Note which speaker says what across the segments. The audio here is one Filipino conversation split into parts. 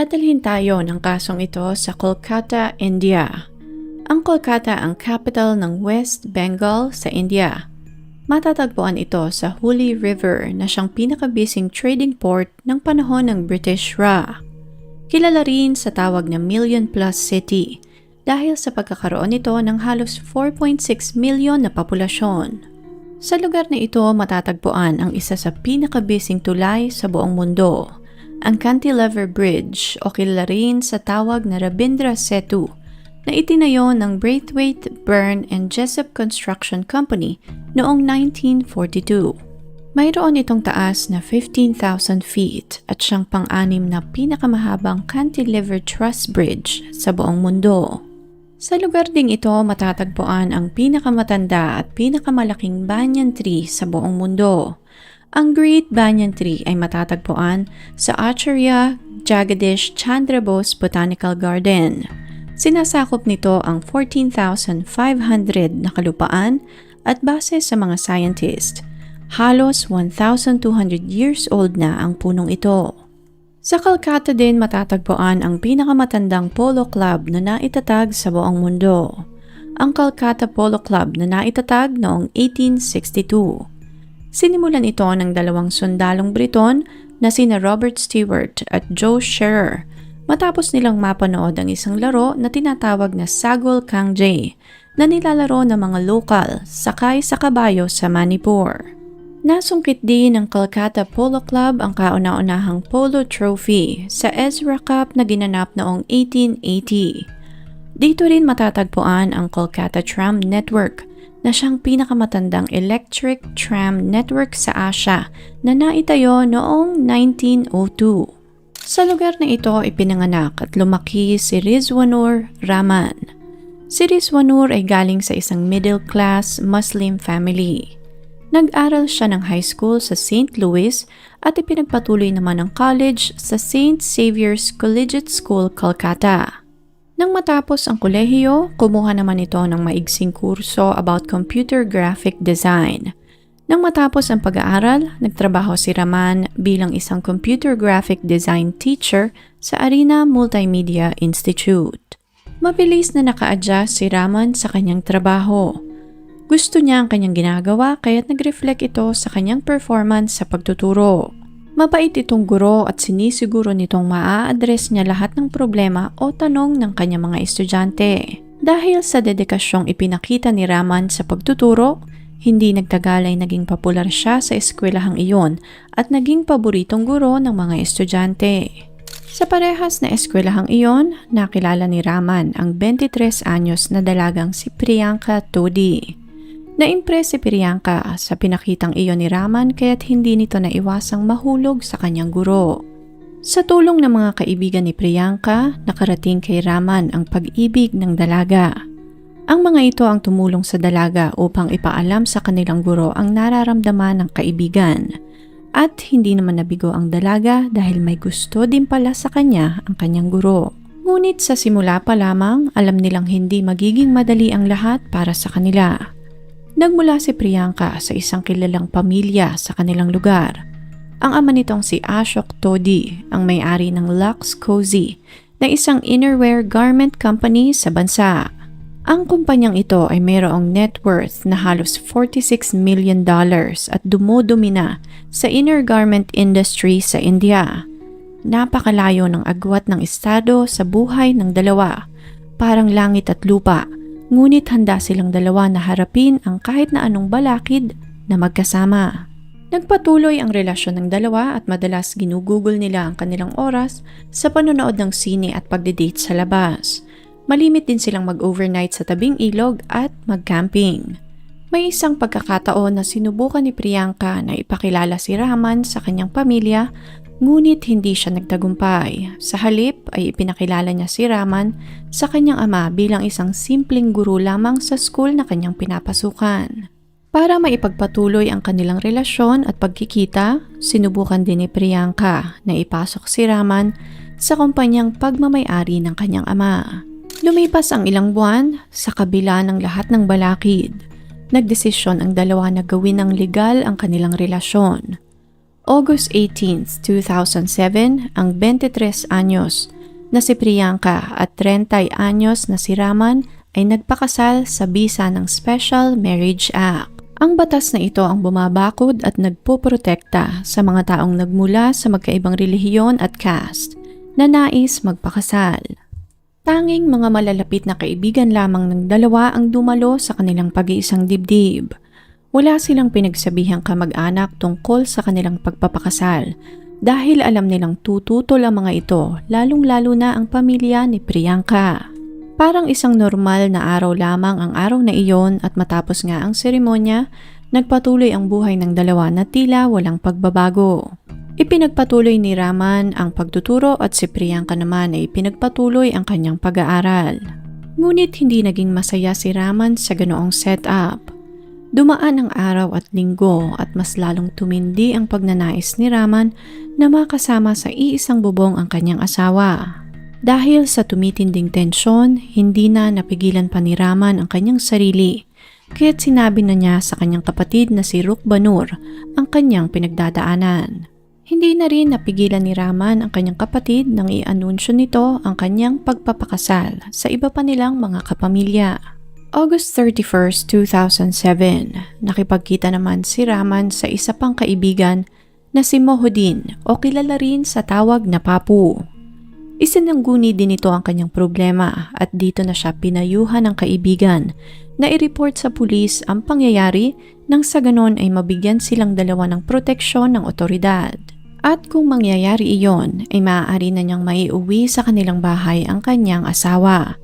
Speaker 1: Dadalhin tayo ng kasong ito sa Kolkata, India. Ang Kolkata ang capital ng West Bengal sa India. Matatagpuan ito sa Hooghly River na siyang pinakabising trading port ng panahon ng British Raj. Kilala rin sa tawag na Million Plus City dahil sa pagkakaroon nito ng halos 4.6 milyon na populasyon. Sa lugar na ito matatagpuan ang isa sa pinakabising tulay sa buong mundo, ang Cantilever Bridge o kilala rin sa tawag na Rabindra Setu na itinayo ng Braithwaite, Byrne and Jessop Construction Company noong 1942. Mayroon itong taas na 15,000 feet at siyang pang-anim na pinakamahabang cantilever truss bridge sa buong mundo. Sa lugar ding ito matatagpuan ang pinakamatanda at pinakamalaking banyan tree sa buong mundo. Ang Great Banyan Tree ay matatagpuan sa Acharya Jagadish Chandra Bose Botanical Garden. Sinasakop nito ang 14,500 na kalupaan at base sa mga scientist, halos 1,200 years old na ang punong ito. Sa Kolkata din matatagpuan ang pinakamatandang polo club na naitatag sa buong mundo, ang Kolkata Polo Club na naitatag noong 1862. Sinimulan ito ng dalawang sundalong Briton na sina Robert Stewart at Joe Shearer matapos nilang mapanood ang isang laro na tinatawag na Sagol Kangjay na nilalaro ng mga lokal sakay sa kabayo sa Manipur. Nasungkit din ng Kolkata Polo Club ang kauna-unahang polo trophy sa Ezra Cup na ginanap noong 1880. Dito rin matatagpuan ang Kolkata Tram Network na siyang pinakamatandang electric tram network sa Asia na naitayo noong 1902. Sa lugar na ito ipinanganak at lumaki si Rizwanur Rahman. Si Rizwanur ay galing sa isang middle-class Muslim family. Nag-aral siya ng high school sa St. Louis at ipinagpatuloy naman ng college sa St. Xavier's Collegiate School, Kolkata. Nang matapos ang kolehiyo, kumuha naman ito ng maigsing kurso about computer graphic design. Nang matapos ang pag-aaral, nagtrabaho si Rahman bilang isang computer graphic design teacher sa Arena Multimedia Institute. Mabilis na naka-adjust si Rahman sa kanyang trabaho. Gusto niya ang kanyang ginagawa kaya't nag-reflect ito sa kanyang performance sa pagtuturo. Mabait itong guro at sinisiguro nitong maa-address niya lahat ng problema o tanong ng kanyang mga estudyante. Dahil sa dedikasyong ipinakita ni Rahman sa pagtuturo, hindi nagtagal ay naging popular siya sa eskwelahang iyon at naging paboritong guro ng mga estudyante. Sa parehas na eskwelahang iyon, nakilala ni Rahman ang 23 anyos na dalagang si Priyanka Todi. Na-impress si Priyanka sa pinakitang iyon ni Rahman kaya't hindi nito naiwasang mahulog sa kanyang guro. Sa tulong ng mga kaibigan ni Priyanka, nakarating kay Rahman ang pag-ibig ng dalaga. Ang mga ito ang tumulong sa dalaga upang ipaalam sa kanilang guro ang nararamdaman ng kaibigan. At hindi naman nabigo ang dalaga dahil may gusto din pala sa kanya ang kanyang guro. Ngunit sa simula pa lamang, alam nilang hindi magiging madali ang lahat para sa kanila. Nagmula si Priyanka sa isang kilalang pamilya sa kanilang lugar. Ang ama nitong si Ashok Todi ang may-ari ng Lux Cozy na isang innerwear garment company sa bansa. Ang kumpanyang ito ay mayroong net worth na halos $46 million at dumudumi na sa inner garment industry sa India. Napakalayo ng agwat ng estado sa buhay ng dalawa, parang langit at lupa. Ngunit handa silang dalawa na harapin ang kahit na anong balakid na magkasama. Nagpatuloy ang relasyon ng dalawa at madalas ginugugol nila ang kanilang oras sa panonood ng sine at pagdidate sa labas. Malimit din silang mag-overnight sa tabing ilog at mag-camping. May isang pagkakataon na sinubukan ni Priyanka na ipakilala si Rahman sa kanyang pamilya, ngunit hindi siya nagtagumpay. Sa halip ay ipinakilala niya si Rahman sa kanyang ama bilang isang simpleng guro lamang sa school na kanyang pinapasukan. Para maipagpatuloy ang kanilang relasyon at pagkikita, sinubukan din ni Priyanka na ipasok si Rahman sa kumpanyang pagmamay-ari ng kanyang ama. Lumipas ang ilang buwan sa kabila ng lahat ng balakid. Nagdesisyon ang dalawa na gawin ng legal ang kanilang relasyon. August 18, 2007, ang 23 anyos na si Priyanka at 30 anyos na si Raman ay nagpakasal sa bisa ng Special Marriage Act. Ang batas na ito ang bumabakod at nagpoprotekta sa mga taong nagmula sa magkaibang relihiyon at caste na nais magpakasal. Tanging mga malalapit na kaibigan lamang ng dalawa ang dumalo sa kanilang pag-iisang dibdib. Wala silang pinagsabihang kamag-anak tungkol sa kanilang pagpapakasal dahil alam nilang tututol ang mga ito, lalong-lalo na ang pamilya ni Priyanka. Parang isang normal na araw lamang ang araw na iyon at matapos nga ang seremonya, nagpatuloy ang buhay ng dalawa na tila walang pagbabago. Ipinagpatuloy ni Raman ang pagtuturo at si Priyanka naman ay pinagpatuloy ang kanyang pag-aaral. Ngunit hindi naging masaya si Raman sa ganoong setup. Dumaan ang araw at linggo at mas lalong tumindi ang pagnanais ni Raman na makasama sa iisang bubong ang kanyang asawa. Dahil sa tumitinding tensyon, hindi na napigilan pa ni Raman ang kanyang sarili, kaya't sinabi na niya sa kanyang kapatid na si Rukbanur ang kanyang pinagdadaanan. Hindi na rin napigilan ni Raman ang kanyang kapatid nang i-anunsyo nito ang kanyang pagpapakasal sa iba pa nilang mga kapamilya. August 31, 2007, nakipagkita naman si Raman sa isa pang kaibigan na si Mohuddin o kilala rin sa tawag na Papu. Isinangguni din ito ang kanyang problema at dito na siya pinayuhan ng kaibigan na i-report sa pulis ang pangyayari nang sa ganon ay mabigyan silang dalawa ng proteksyon ng otoridad. At kung mangyayari iyon ay maaari na niyang maiuwi sa kanilang bahay ang kanyang asawa.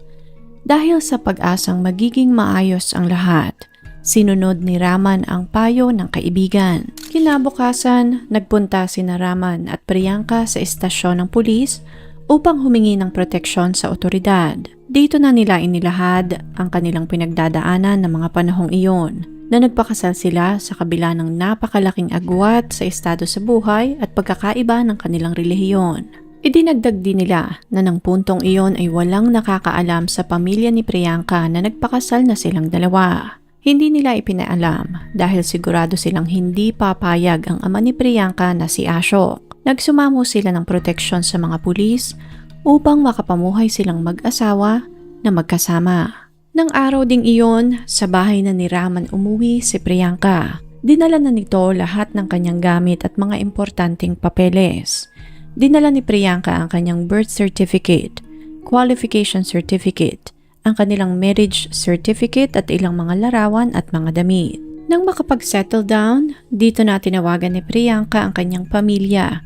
Speaker 1: Dahil sa pag-asang magiging maayos ang lahat, sinunod ni Raman ang payo ng kaibigan. Kinabukasan, nagpunta sina Raman at Priyanka sa istasyon ng pulis upang humingi ng proteksyon sa otoridad. Dito na nila inilahad ang kanilang pinagdadaanan ng mga panahong iyon na nagpakasal sila sa kabila ng napakalaking agwat sa estado sa buhay at pagkakaiba ng kanilang relihiyon. Idinagdag din nila na ng puntong iyon ay walang nakakaalam sa pamilya ni Priyanka na nagpakasal na silang dalawa. Hindi nila ipinaalam dahil sigurado silang hindi papayag ang ama ni Priyanka na si Ashok. Nagsumamo sila ng proteksyon sa mga pulis upang makapamuhay silang mag-asawa na magkasama. Nang araw ding iyon, sa bahay na ni Raman umuwi si Priyanka. Dinala na nito lahat ng kanyang gamit at mga importanteng papeles. Dinala ni Priyanka ang kanyang birth certificate, qualification certificate, ang kanilang marriage certificate at ilang mga larawan at mga damit. Nang makapag-settle down, dito na tinawagan ni Priyanka ang kanyang pamilya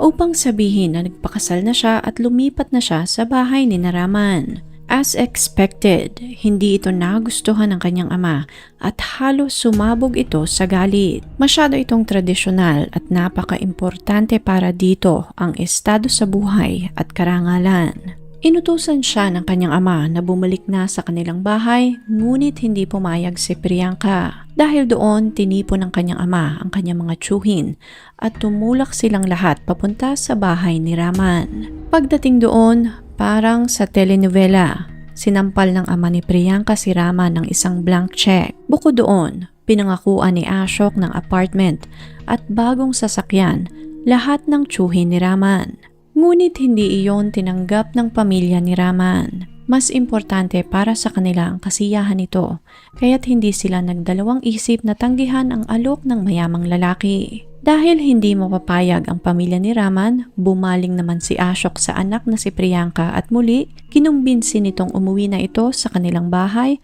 Speaker 1: upang sabihin na nagpakasal na siya at lumipat na siya sa bahay ni Raman. As expected, hindi ito nagustuhan ng kanyang ama at halos sumabog ito sa galit. Masyado itong tradisyonal at napaka-importante para dito ang estado sa buhay at karangalan. Inutusan siya ng kanyang ama na bumalik na sa kanilang bahay, ngunit hindi pumayag si Priyanka. Dahil doon, tinipon ng kanyang ama ang kanyang mga tsuhin at tumulak silang lahat papunta sa bahay ni Raman. Pagdating doon, parang sa telenovela, sinampal ng ama ni Priyanka si Raman ng isang blank check. Bukod doon, pinangakuan ni Ashok ng apartment at bagong sasakyan, lahat ng tsuhin ni Raman. Ngunit hindi iyon tinanggap ng pamilya ni Raman. Mas importante para sa kanila ang kasiyahan nito, kaya't hindi sila nagdalawang isip na tanggihan ang alok ng mayamang lalaki. Dahil hindi mapapayag ang pamilya ni Raman, bumaling naman si Ashok sa anak na si Priyanka at muli, kinumbinsi nitong umuwi na ito sa kanilang bahay,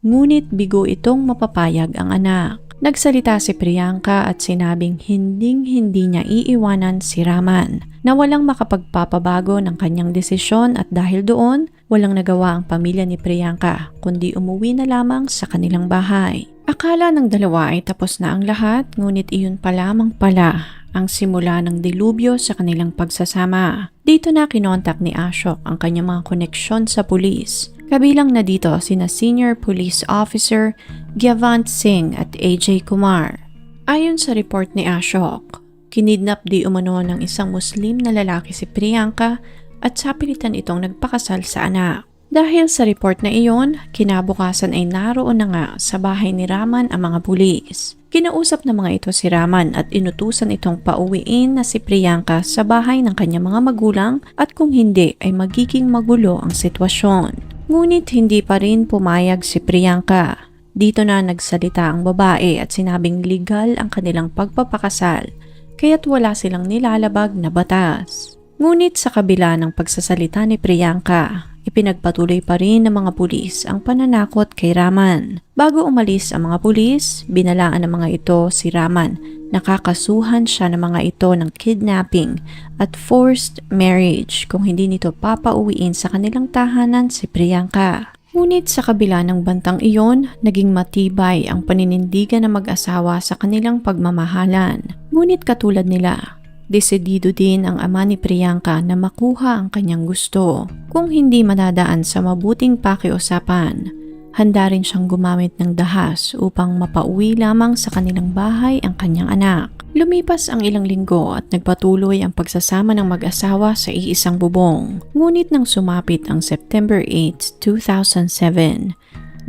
Speaker 1: ngunit bigo itong mapapayag ang anak. Nagsalita si Priyanka at sinabing hindi niya iiwanan si Raman, na walang makapagpapabago ng kanyang desisyon at dahil doon, walang nagawa ang pamilya ni Priyanka kundi umuwi na lamang sa kanilang bahay. Akala ng dalawa ay tapos na ang lahat, ngunit iyon pa lamang pala ang simula ng dilubyo sa kanilang pagsasama. Dito na kinontak ni Ashok ang kanyang mga koneksyon sa pulis. Kabilang na dito sina Senior Police Officer Gyavant Singh at AJ Kumar. Ayon sa report ni Ashok, kinidnap di umano ng isang Muslim na lalaki si Priyanka at sapilitan itong nagpakasal sa anak. Dahil sa report na iyon, kinabukasan ay naroon na nga sa bahay ni Raman ang mga pulis. Kinausap ng mga ito si Raman at inutusan itong pauwiin na si Priyanka sa bahay ng kanyang mga magulang at kung hindi ay magiging magulo ang sitwasyon. Ngunit hindi pa rin pumayag si Priyanka. Dito na nagsalita ang babae at sinabing legal ang kanilang pagpapakasal, kaya't wala silang nilalabag na batas. Ngunit sa kabila ng pagsasalita ni Priyanka, ipinagpatuloy pa rin ng mga pulis ang pananakot kay Raman. Bago umalis ang mga pulis, binalaan ng mga ito si Raman. Nakakasuhan siya ng mga ito ng kidnapping at forced marriage kung hindi nito papauwiin sa kanilang tahanan si Priyanka. Ngunit sa kabila ng bantang iyon, naging matibay ang paninindigan ng mag-asawa sa kanilang pagmamahalan. Ngunit katulad nila, desidido din ang ama ni Priyanka na makuha ang kanyang gusto. Kung hindi madadaan sa mabuting pakiusapan, handa rin siyang gumamit ng dahas upang mapauwi lamang sa kanilang bahay ang kanyang anak. Lumipas ang ilang linggo at nagpatuloy ang pagsasama ng mag-asawa sa iisang bubong. Ngunit nang sumapit ang September 8, 2007,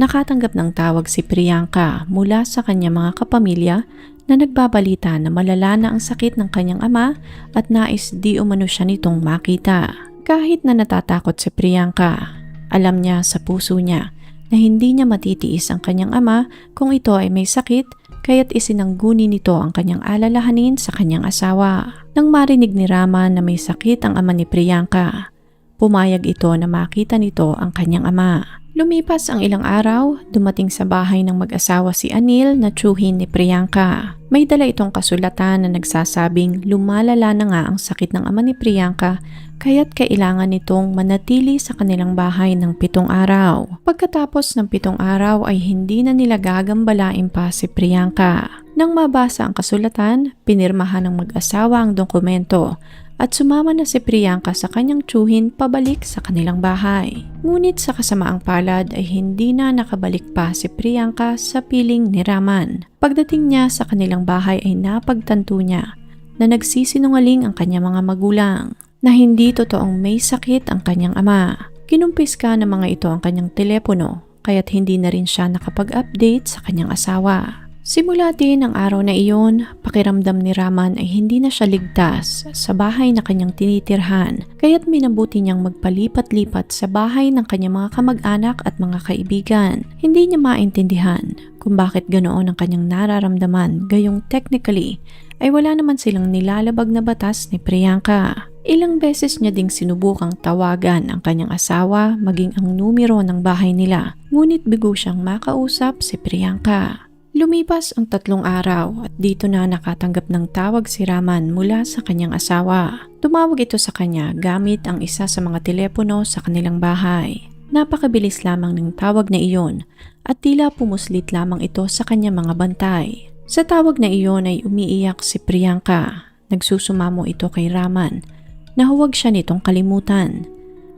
Speaker 1: nakatanggap ng tawag si Priyanka mula sa kanyang mga kapamilya na nagbabalita na malala na ang sakit ng kanyang ama at nais di umano siya nitong makita. Kahit na natatakot si Priyanka, alam niya sa puso niya na hindi niya matitiis ang kanyang ama kung ito ay may sakit, kaya't isinangguni nito ang kanyang alalahanin sa kanyang asawa. Nang marinig ni Raman na may sakit ang ama ni Priyanka, pumayag ito na makita nito ang kanyang ama. Lumipas ang ilang araw, dumating sa bahay ng mag-asawa si Anil na tiyuhin ni Priyanka. May dala itong kasulatan na nagsasabing lumalala na nga ang sakit ng ama ni Priyanka, kaya't kailangan nitong manatili sa kanilang bahay ng 7 araw. Pagkatapos ng 7 araw ay hindi na nila gagambalain pa si Priyanka. Nang mabasa ang kasulatan, pinirmahan ng mag-asawa ang dokumento at sumama na si Priyanka sa kanyang tiyuhin pabalik sa kanilang bahay. Ngunit sa kasamaang palad ay hindi na nakabalik pa si Priyanka sa piling ni Raman. Pagdating niya sa kanilang bahay ay napagtanto niya na nagsisinungaling ang kanyang mga magulang, na hindi totoong may sakit ang kanyang ama. Kinumpiska ng mga ito ang kanyang telepono, kaya't hindi na rin siya nakapag-update sa kanyang asawa. Simula din ang araw na iyon, pakiramdam ni Raman ay hindi na siya ligtas sa bahay na kanyang tinitirhan, kaya't minabuti niyang magpalipat-lipat sa bahay ng kanyang mga kamag-anak at mga kaibigan. Hindi niya maintindihan kung bakit ganoon ang kanyang nararamdaman, gayong technically ay wala naman silang nilalabag na batas ni Priyanka. Ilang beses niya ding sinubukang tawagan ang kanyang asawa maging ang numero ng bahay nila, ngunit bigo siyang makausap si Priyanka. Lumipas ang 3 araw at dito na nakatanggap ng tawag si Raman mula sa kanyang asawa. Tumawag ito sa kanya gamit ang isa sa mga telepono sa kanilang bahay. Napakabilis lamang ng tawag na iyon at tila pumuslit lamang ito sa kanyang mga bantay. Sa tawag na iyon ay umiiyak si Priyanka. Nagsusumamo ito kay Raman na huwag siya nitong kalimutan.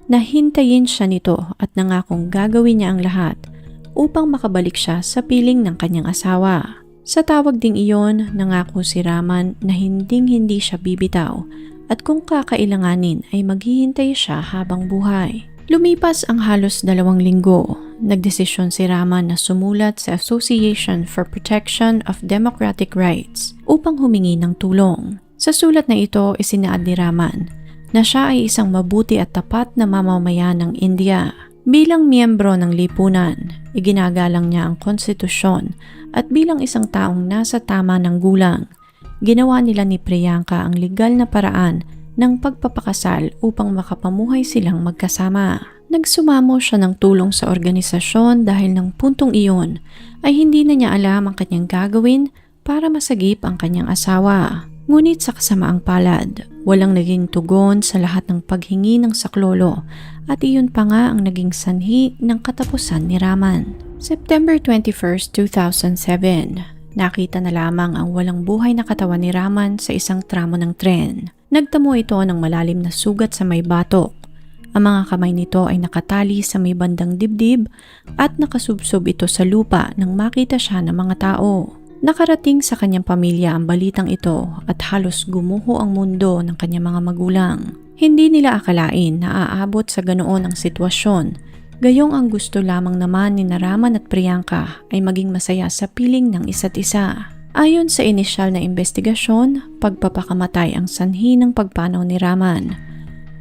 Speaker 1: Nahintayin siya nito at nangakong gagawin niya ang lahat upang makabalik siya sa piling ng kanyang asawa. Sa tawag ding iyon, nangako si Raman na hinding-hindi siya bibitaw at kung kakailanganin ay maghihintay siya habang buhay. Lumipas ang halos 2 linggo, nagdesisyon si Raman na sumulat sa Association for Protection of Democratic Rights upang humingi ng tulong. Sa sulat na ito, isinaad ni Raman na siya ay isang mabuti at tapat na mamamayan ng India. Bilang miyembro ng lipunan, iginagalang niya ang konstitusyon at bilang isang taong nasa tama ng gulang, ginawa nila ni Priyanka ang legal na paraan ng pagpapakasal upang makapamuhay silang magkasama. Nagsumamo siya ng tulong sa organisasyon dahil ng puntong iyon ay hindi na niya alam ang kanyang gagawin para masagip ang kanyang asawa. Ngunit sa kasamaang palad, walang naging tugon sa lahat ng paghingi ng saklolo at iyon pa nga ang naging sanhi ng katapusan ni Raman. September 21, 2007, nakita na lamang ang walang buhay na katawan ni Raman sa isang tramo ng tren. Nagtamo ito ng malalim na sugat sa may batok. Ang mga kamay nito ay nakatali sa may bandang dibdib at nakasubsob ito sa lupa nang makita siya ng mga tao. Nakarating sa kanyang pamilya ang balitang ito at halos gumuho ang mundo ng kanyang mga magulang. Hindi nila akalain na aabot sa ganoon ang sitwasyon Gayong ang gusto lamang naman ni Raman at Priyanka ay maging masaya sa piling ng isa't isa. Ayon sa inisyal na investigasyon, pagpapakamatay ang sanhi ng pagpanaw ni Raman.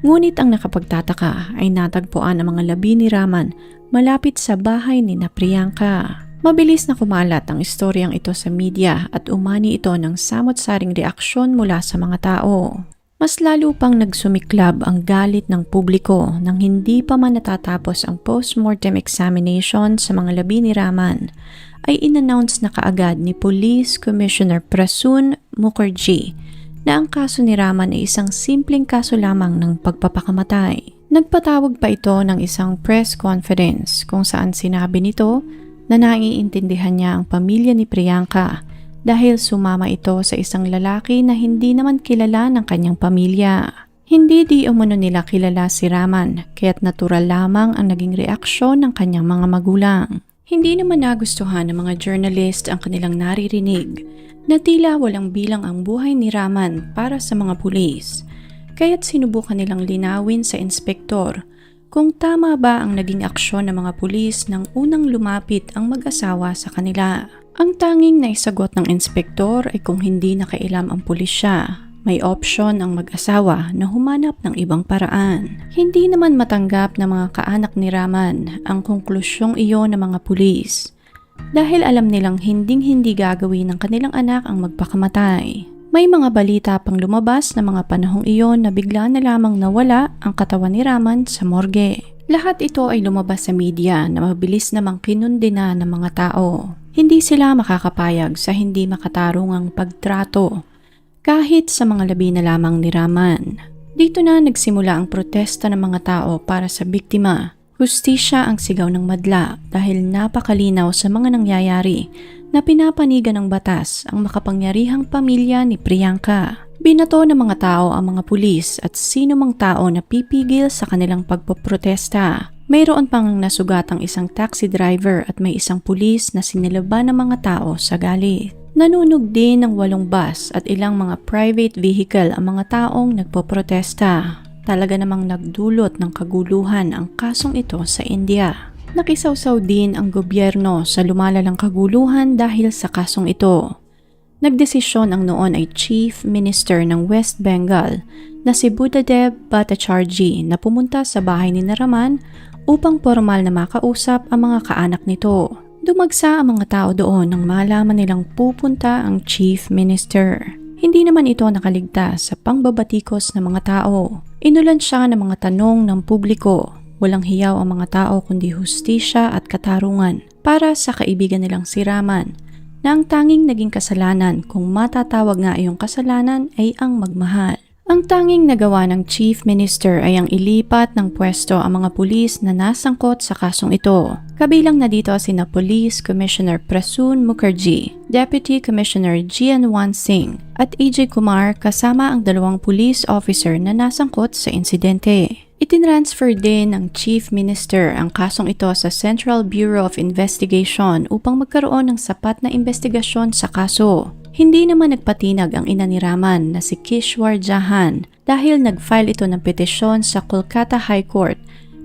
Speaker 1: Ngunit ang nakapagtataka ay natagpuan ang mga labi ni Raman malapit sa bahay ni Priyanka. Mabilis na kumalat ang istoryang ito sa media at umani ito ng samot-saring reaksyon mula sa mga tao. Mas lalo pang nagsumiklab ang galit ng publiko nang hindi pa man natatapos ang post-mortem examination sa mga labi ni Raman ay in-announce na kaagad ni Police Commissioner Prasoon Mukherjee na ang kaso ni Raman ay isang simpleng kaso lamang ng pagpapakamatay. Nagpatawag pa ito ng isang press conference kung saan sinabi nito na naiintindihan niya ang pamilya ni Priyanka dahil sumama ito sa isang lalaki na hindi naman kilala ng kanyang pamilya. Hindi di umano nila kilala si Raman, kaya't natural lamang ang naging reaksyon ng kanyang mga magulang. Hindi naman nagustuhan ng mga journalist ang kanilang naririnig na tila walang bilang ang buhay ni Raman para sa mga pulis, kaya't sinubukan nilang linawin sa inspektor kung tama ba ang naging aksyon ng mga pulis nang unang lumapit ang mag-asawa sa kanila. Ang tanging naisagot ng inspektor ay kung hindi nakailam ang pulisya, may opsyon ang mag-asawa na humanap ng ibang paraan. Hindi naman matanggap ng mga kaanak ni Raman ang konklusyong iyon ng mga pulis dahil alam nilang hinding-hindi gagawin ng kanilang anak ang magpakamatay. May mga balita pang lumabas na mga panahong iyon na bigla na lamang nawala ang katawan ni Raman sa morgue. Lahat ito ay lumabas sa media na mabilis namang kinundina ng mga tao. Hindi sila makakapayag sa hindi makatarungang pagtrato kahit sa mga labi na lamang ni Raman. Dito na nagsimula ang protesta ng mga tao para sa biktima. Hustisya ang sigaw ng madla dahil napakalinaw sa mga nangyayari na pinapanigan ng batas ang makapangyarihang pamilya ni Priyanka. Binato ng mga tao ang mga pulis at sino mang tao na pipigil sa kanilang pagpoprotesta. Mayroon pang nasugatang isang taxi driver at may isang pulis na sinilaban ng mga tao sa galit. Nanunog din ng 8 bus at ilang mga private vehicle ang mga taong nagpoprotesta. Talaga namang nagdulot ng kaguluhan ang kasong ito sa India. Nakisawsaw din ang gobyerno sa lumalalang kaguluhan dahil sa kasong ito. Nagdesisyon ang noon ay Chief Minister ng West Bengal na si Buddhadev Bhattacharjee na pumunta sa bahay ni Raman upang formal na makausap ang mga kaanak nito. Dumagsa ang mga tao doon nang malaman nilang pupunta ang Chief Minister. Hindi naman ito nakaligtas sa pangbabatikos ng mga tao. Inulan siya ng mga tanong ng publiko. Walang hiyaw ang mga tao kundi hustisya at katarungan para sa kaibigan nilang si Raman na ang tanging naging kasalanan kung matatawag nga iyong kasalanan ay ang magmahal. Ang tanging nagawa ng Chief Minister ay ang ilipat ng pwesto ang mga pulis na nasangkot sa kasong ito. Kabilang na dito sina Police Commissioner Prasoon Mukherjee, Deputy Commissioner Jianwan Singh at AJ Kumar kasama ang 2 police officer na nasangkot sa insidente. Itinransfer din ng Chief Minister ang kasong ito sa Central Bureau of Investigation upang magkaroon ng sapat na investigasyon sa kaso. Hindi naman nagpatinag ang ina ni Raman na si Kishwar Jahan dahil nag-file ito ng petisyon sa Kolkata High Court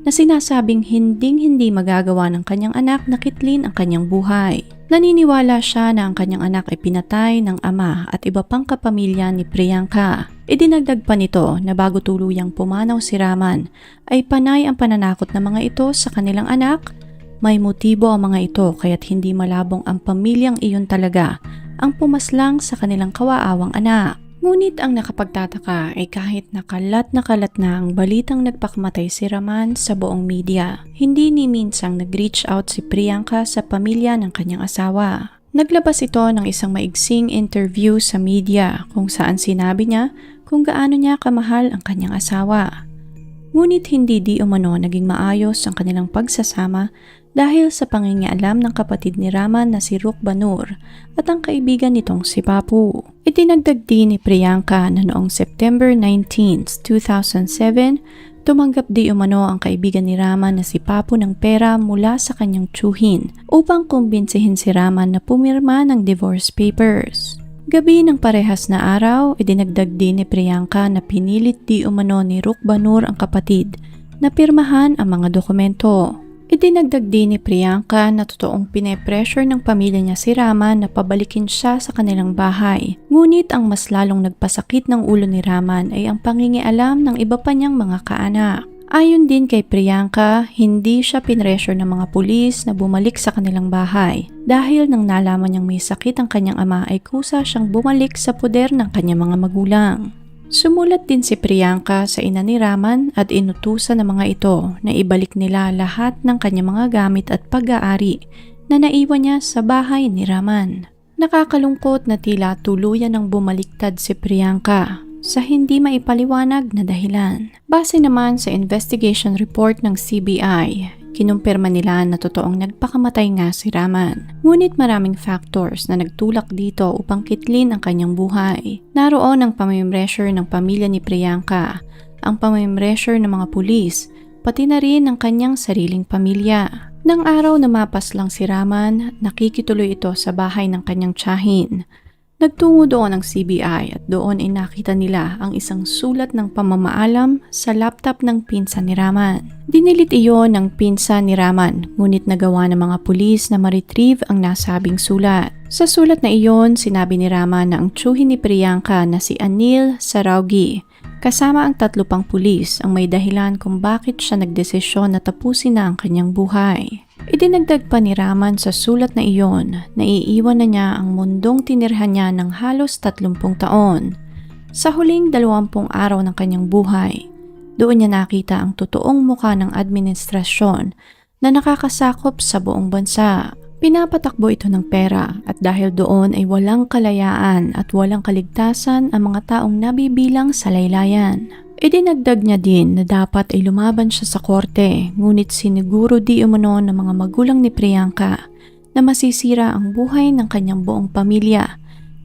Speaker 1: na sinasabing hinding-hindi magagawa ng kanyang anak na kitlin ang kanyang buhay. Naniniwala siya na ang kanyang anak ay pinatay ng ama at iba pang kapamilya ni Priyanka. Idinagdag pa nito na bago tuluyang pumanaw si Raman ay panay ang pananakot ng mga ito sa kanilang anak. May motibo ang mga ito kaya't hindi malabong ang pamilyang iyon talaga ang pumaslang sa kanilang kawaawang anak. Ngunit ang nakapagtataka ay kahit nakalat na ang balitang nagpakamatay si Raman sa buong media, hindi ni minsang nag-reach out si Priyanka sa pamilya ng kanyang asawa. Naglabas ito ng isang maigsing interview sa media kung saan sinabi niya kung gaano niya kamahal ang kanyang asawa. Ngunit hindi di umano naging maayos ang kanilang pagsasama dahil sa pangingialam ng kapatid ni Raman na si Rukba Noor at ang kaibigan nitong si Papu. Itinagdag din ni Priyanka na noong September 19, 2007, tumanggap di umano ang kaibigan ni Raman na si Papu ng pera mula sa kanyang tiyuhin upang kumbinsihin si Raman na pumirma ng divorce papers. Gabi ng parehas na araw, idinagdag din ni Priyanka na pinilit di umano ni Rukba Noor ang kapatid na pirmahan ang mga dokumento. Idinagdag din ni Priyanka na totoong pine-pressure ng pamilya niya si Raman na pabalikin siya sa kanilang bahay. Ngunit ang mas lalong nagpasakit ng ulo ni Raman ay ang pangingialam ng iba pa niyang mga kaanak. Ayon din kay Priyanka, hindi siya pinressure ng mga pulis na bumalik sa kanilang bahay. Dahil nang nalaman niyang may sakit ang kanyang ama ay kusa siyang bumalik sa poder ng kanyang mga magulang. Sumulat din si Priyanka sa ina ni Raman at inutusan ng mga ito na ibalik nila lahat ng kanyang mga gamit at pag-aari na naiwan niya sa bahay ni Raman. Nakakalungkot na tila tuluyan ng bumaliktad si Priyanka sa hindi maipaliwanag na dahilan. Base naman sa investigation report ng CBI, kinumpirma nila na totoong nagpakamatay nga si Raman. Ngunit maraming factors na nagtulak dito upang kitlin ang kanyang buhay. Naroon ang pamimressure ng pamilya ni Priyanka, ang pamimressure ng mga pulis, pati na rin ang kanyang sariling pamilya. Nang araw na mapas lang si Raman, nakikituloy ito sa bahay ng kanyang tiyahin. Nagtungo doon ang CBI at doon ay nakita nila ang isang sulat ng pamamaalam sa laptop ng pinsan ni Raman. Dinilit iyon ng pinsan ni Raman, ngunit nagawa ng mga pulis na ma-retrieve ang nasabing sulat. Sa sulat na iyon, sinabi ni Raman na ang tiyuhin ni Priyanka na si Anil Saraugi, kasama ang 3 pang pulis ang may dahilan kung bakit siya nagdesisyon na tapusin na ang kanyang buhay. Idinagdag pa ni Raman sa sulat na iyon na iiwan na niya ang mundong tinirhan niya ng halos 30 taon. Sa huling 20 araw ng kanyang buhay, doon niya nakita ang totoong muka ng administrasyon na nakakasakop sa buong bansa. Pinapatakbo ito ng pera at dahil doon ay walang kalayaan at walang kaligtasan ang mga taong nabibilang sa laylayan. Idinagdag niya din na dapat ay lumaban siya sa korte, ngunit siniguro di umano ng mga magulang ni Priyanka na masisira ang buhay ng kanyang buong pamilya.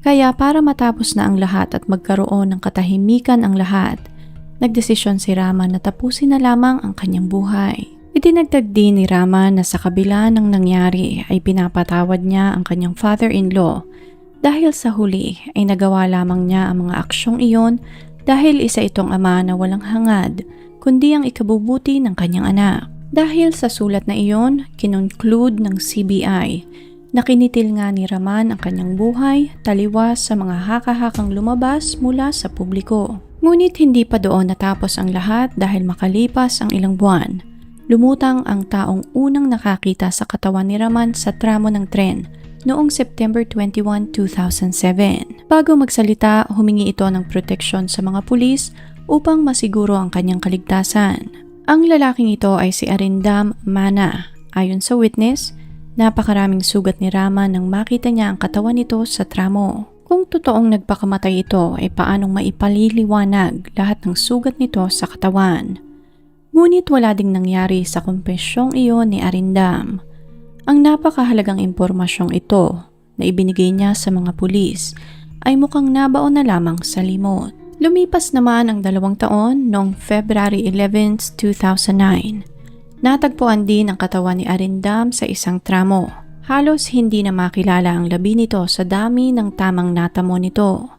Speaker 1: Kaya para matapos na ang lahat at magkaroon ng katahimikan ang lahat, nagdesisyon si Raman na tapusin na lamang ang kanyang buhay. Idinagdag din ni Raman na sa kabila ng nangyari ay pinapatawad niya ang kanyang father-in-law dahil sa huli ay nagawa lamang niya ang mga aksyong iyon dahil isa itong ama na walang hangad kundi ang ikabubuti ng kanyang anak. Dahil sa sulat na iyon, kinunclude ng CBI na kinitil nga ni Raman ang kanyang buhay taliwas sa mga haka-hakang lumabas mula sa publiko. Ngunit hindi pa doon natapos ang lahat dahil makalipas ang ilang buwan. Lumutang ang taong unang nakakita sa katawan ni Raman sa tramo ng tren noong September 21, 2007. Bago magsalita, humingi ito ng proteksyon sa mga pulis upang masiguro ang kanyang kaligtasan. Ang lalaking ito ay si Arindam Mana. Ayon sa witness, napakaraming sugat ni Raman nang makita niya ang katawan nito sa tramo. Kung totoong nagpakamatay ito, ay paanong maipaliliwanag lahat ng sugat nito sa katawan? Ngunit wala ding nangyari sa kumpesyong iyon ni Arindam. Ang napakahalagang impormasyong ito na ibinigay niya sa mga pulis ay mukhang nabaon na lamang sa limot. Lumipas naman ang 2 taon noong February 11, 2009. Natagpuan din ang katawan ni Arindam sa isang tramo. Halos hindi na makilala ang labi nito sa dami ng tamang natamo nito.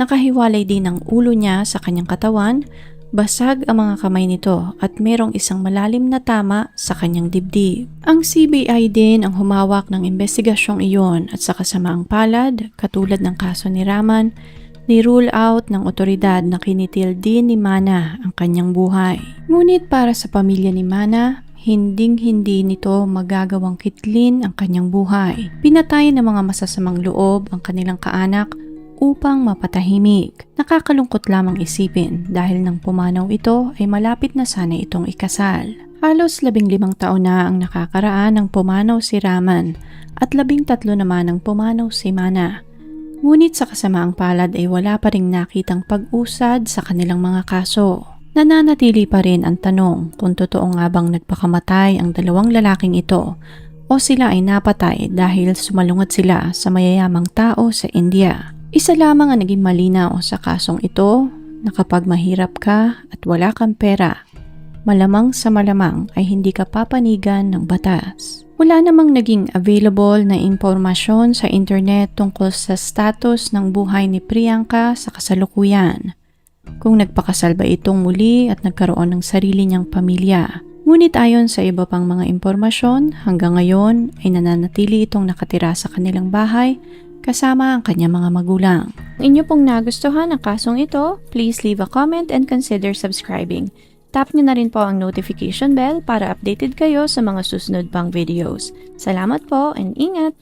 Speaker 1: Nakahiwalay din ang ulo niya sa kanyang katawan. Basag ang mga kamay nito at merong isang malalim na tama sa kanyang dibdib. Ang CBI din ang humawak ng investigasyong iyon at sa kasamaang palad, katulad ng kaso ni Raman, ni-rule out ng otoridad na kinitil din ni Mana ang kanyang buhay. Ngunit para sa pamilya ni Mana, hinding-hindi nito magagawang kitlin ang kanyang buhay. Pinatay ng mga masasamang loob ang kanilang kaanak upang mapatahimik. Nakakalungkot lamang isipin dahil nang pumanaw ito ay malapit na sana itong ikasal. Halos 15 taon na ang nakakaraan ng pumanaw si Raman at 13 naman ang pumanaw si Mana. Ngunit sa kasamaang palad ay wala pa ring nakitang pag-usad sa kanilang mga kaso. Nananatili pa rin ang tanong kung totoo nga bang nagpakamatay ang 2 lalaking ito o sila ay napatay dahil sumalungat sila sa mayayamang tao sa India. Isa lamang ang naging malinaw sa kasong ito na kapag mahirap ka at wala kang pera, malamang sa malamang ay hindi ka papanigan ng batas. Wala namang naging available na impormasyon sa internet tungkol sa status ng buhay ni Priyanka sa kasalukuyan. Kung nagpakasal ba itong muli at nagkaroon ng sarili niyang pamilya. Ngunit ayon sa iba pang mga impormasyon, hanggang ngayon ay nananatili itong nakatira sa kanilang bahay kasama ang kanyang mga magulang. Kung inyo pong nagustuhan ang kasong ito, please leave a comment and consider subscribing. Tap nyo na rin po ang notification bell para updated kayo sa mga susunod pang videos. Salamat po and ingat!